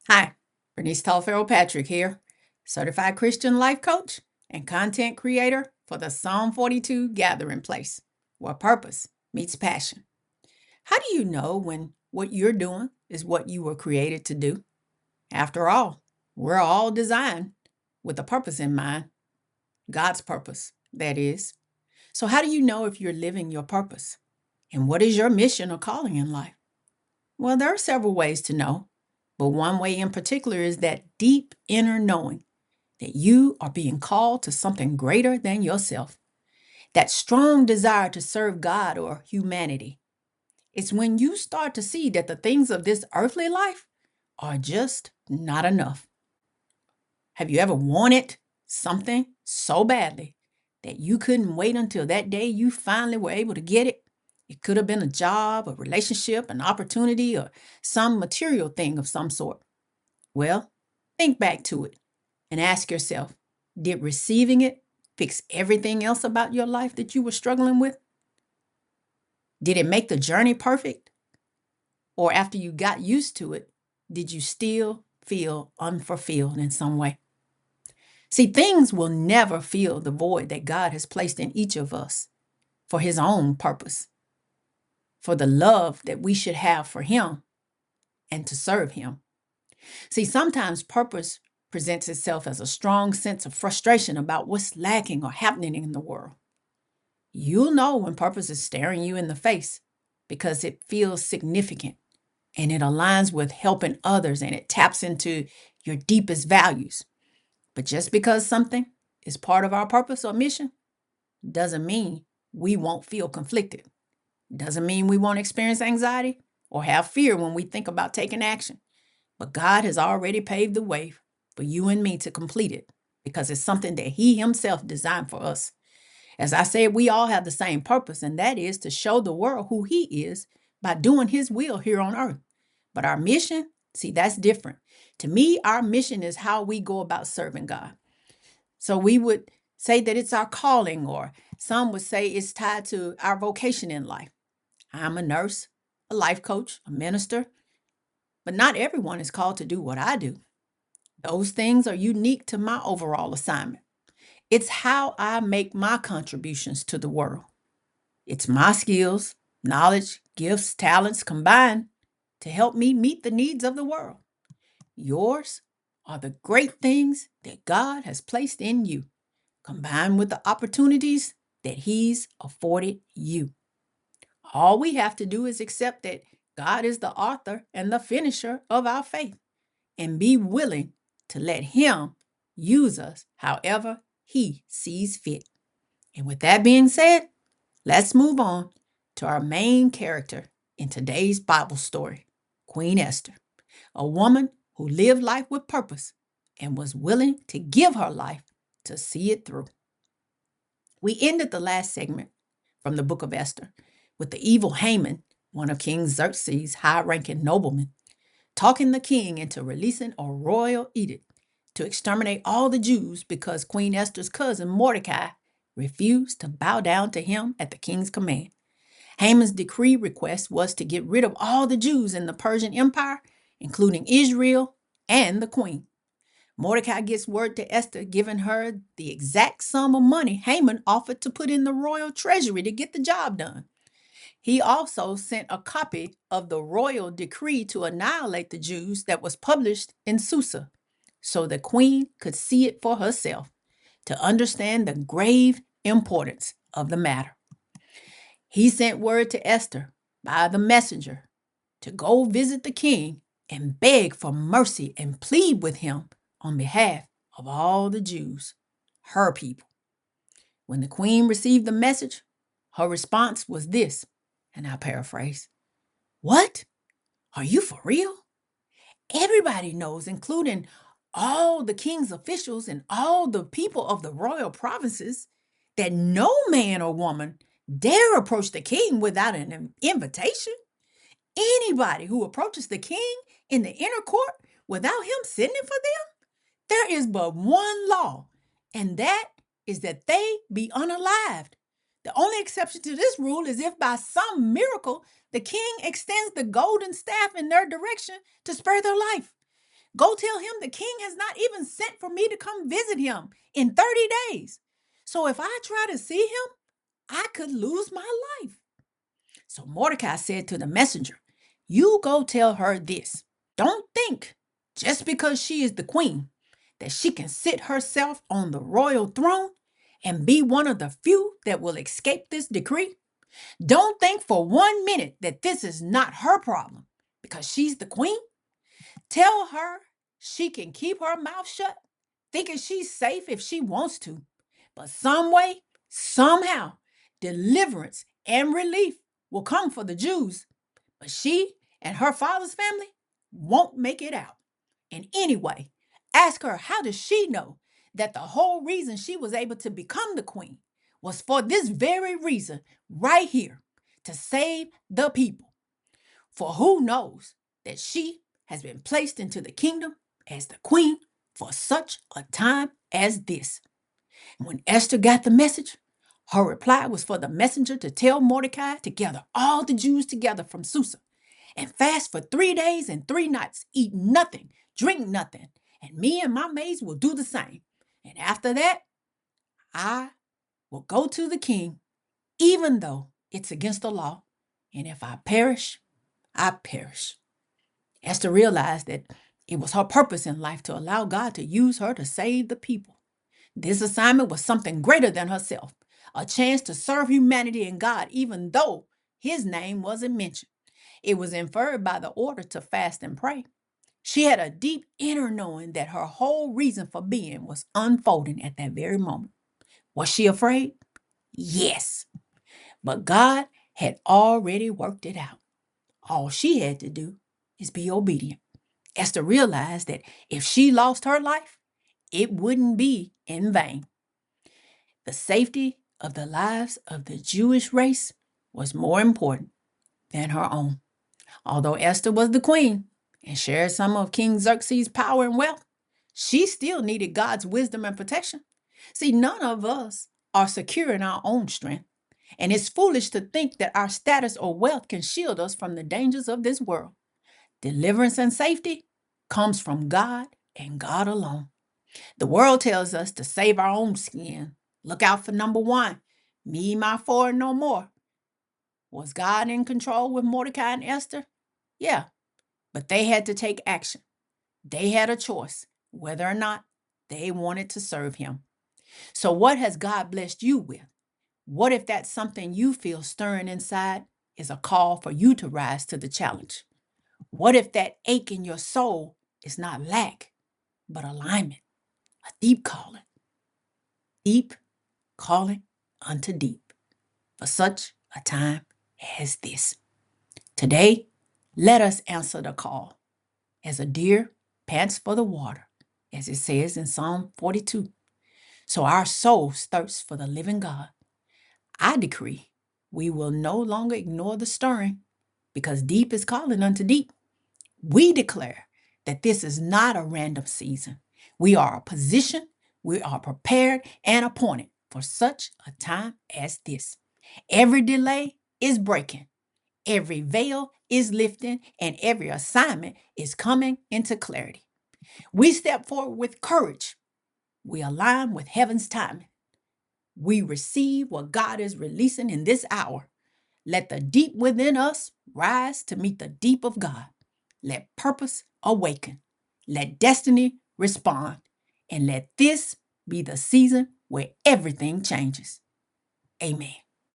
Hi, Bernice Tallfarrell Patrick here, certified Christian life coach and content creator for the Psalm 42 Gathering Place, where purpose meets passion. How do you know when what you're doing is what you were created to do? After all, we're all designed with a purpose in mind, God's purpose, that is. So, how do you know if you're living your purpose? And what is your mission or calling in life? Well, there are several ways to know, but one way in particular is that deep inner knowing that you are being called to something greater than yourself. That strong desire to serve God or humanity. It's when you start to see that the things of this earthly life are just not enough. Have you ever wanted something so badly that you couldn't wait until that day you finally were able to get it? It could have been a job, a relationship, an opportunity, or some material thing of some sort. Well, think back to it and ask yourself, did receiving it fix everything else about your life that you were struggling with? Did it make the journey perfect? Or after you got used to it, did you still feel unfulfilled in some way? See, things will never fill the void that God has placed in each of us for His own purpose, for the love that we should have for Him and to serve Him. See, sometimes purpose presents itself as a strong sense of frustration about what's lacking or happening in the world. You'll know when purpose is staring you in the face because it feels significant and it aligns with helping others and it taps into your deepest values. But just because something is part of our purpose or mission doesn't mean we won't feel conflicted. Doesn't mean we won't experience anxiety or have fear when we think about taking action. But God has already paved the way for you and me to complete it because it's something that He Himself designed for us. As I said, we all have the same purpose, and that is to show the world who He is by doing His will here on earth. But our mission, see, that's different. To me, our mission is how we go about serving God. So we would say that it's our calling, or some would say it's tied to our vocation in life. I'm a nurse, a life coach, a minister, but not everyone is called to do what I do. Those things are unique to my overall assignment. It's how I make my contributions to the world. It's my skills, knowledge, gifts, talents combined to help me meet the needs of the world. Yours are the great things that God has placed in you, combined with the opportunities that He's afforded you. All we have to do is accept that God is the author and the finisher of our faith and be willing to let Him use us however He sees fit. And with that being said, let's move on to our main character in today's Bible story, Queen Esther, a woman who lived life with purpose and was willing to give her life to see it through. We ended the last segment from the book of Esther with the evil Haman, one of King Xerxes' high ranking noblemen, talking the king into releasing a royal edict to exterminate all the Jews because Queen Esther's cousin Mordecai refused to bow down to him at the king's command. Haman's decree request was to get rid of all the Jews in the Persian Empire, including Israel and the queen. Mordecai gets word to Esther, giving her the exact sum of money Haman offered to put in the royal treasury to get the job done. He also sent a copy of the royal decree to annihilate the Jews that was published in Susa, so the queen could see it for herself to understand the grave importance of the matter. He sent word to Esther by the messenger to go visit the king and beg for mercy and plead with him on behalf of all the Jews, her people. When the queen received the message, her response was this, and I paraphrase: "What? Are you for real? Everybody knows, including all the king's officials and all the people of the royal provinces, that no man or woman dare approach the king without an invitation. Anybody who approaches the king in the inner court without him sending for them, there is but one law, and that is that they be unalived. The only exception to this rule is if by some miracle the king extends the golden staff in their direction to spare their life. Go tell him the king has not even sent for me to come visit him in 30 days. So if I try to see him, I could lose my life. So Mordecai said to the messenger, you go tell her this. Don't think, just because she is the queen, that she can sit herself on the royal throne and be one of the few that will escape this decree. Don't think for 1 minute that this is not her problem because she's the queen. Tell her she can keep her mouth shut, thinking she's safe if she wants to. But some way, somehow, deliverance and relief will come for the Jews. But she and her father's family won't make it out. And anyway, ask her, how does she know that the whole reason she was able to become the queen was for this very reason right here, to save the people? For who knows that she has been placed into the kingdom as the queen for such a time as this. When Esther got the message, her reply was for the messenger to tell Mordecai to gather all the Jews together from Susa and fast for 3 days and 3 nights, eat nothing, drink nothing, and me and my maids will do the same. And after that, I will go to the king, even though it's against the law. And if I perish, I perish. Esther realized that it was her purpose in life to allow God to use her to save the people. This assignment was something greater than herself, a chance to serve humanity and God, even though his name wasn't mentioned. It was inferred by the order to fast and pray. She had a deep inner knowing that her whole reason for being was unfolding at that very moment. Was she afraid? Yes. But God had already worked it out. All she had to do is be obedient. Esther realized that if she lost her life, it wouldn't be in vain. The safety of the lives of the Jewish race was more important than her own. Although Esther was the queen and shared some of King Xerxes' power and wealth, she still needed God's wisdom and protection. See, none of us are secure in our own strength, and it's foolish to think that our status or wealth can shield us from the dangers of this world. Deliverance and safety comes from God and God alone. The world tells us to save our own skin. Look out for number one, me, my four, and no more. Was God in control with Mordecai and Esther? Yeah, but they had to take action. They had a choice whether or not they wanted to serve him. So what has God blessed you with? What if that's something you feel stirring inside is a call for you to rise to the challenge? What if that ache in your soul is not lack, but alignment, a deep calling unto deep, for such a time as this? Today, let us answer the call. As a deer pants for the water, as it says in Psalm 42, so our souls thirst for the living God. I decree we will no longer ignore the stirring, because deep is calling unto deep. We declare that this is not a random season. We are positioned, we are prepared and appointed for such a time as this. Every delay is breaking, every veil is lifting, and every assignment is coming into clarity. We step forward with courage. We align with heaven's timing. We receive what God is releasing in this hour. Let the deep within us rise to meet the deep of God. Let purpose awaken. Let destiny respond. And let this be the season where everything changes. Amen.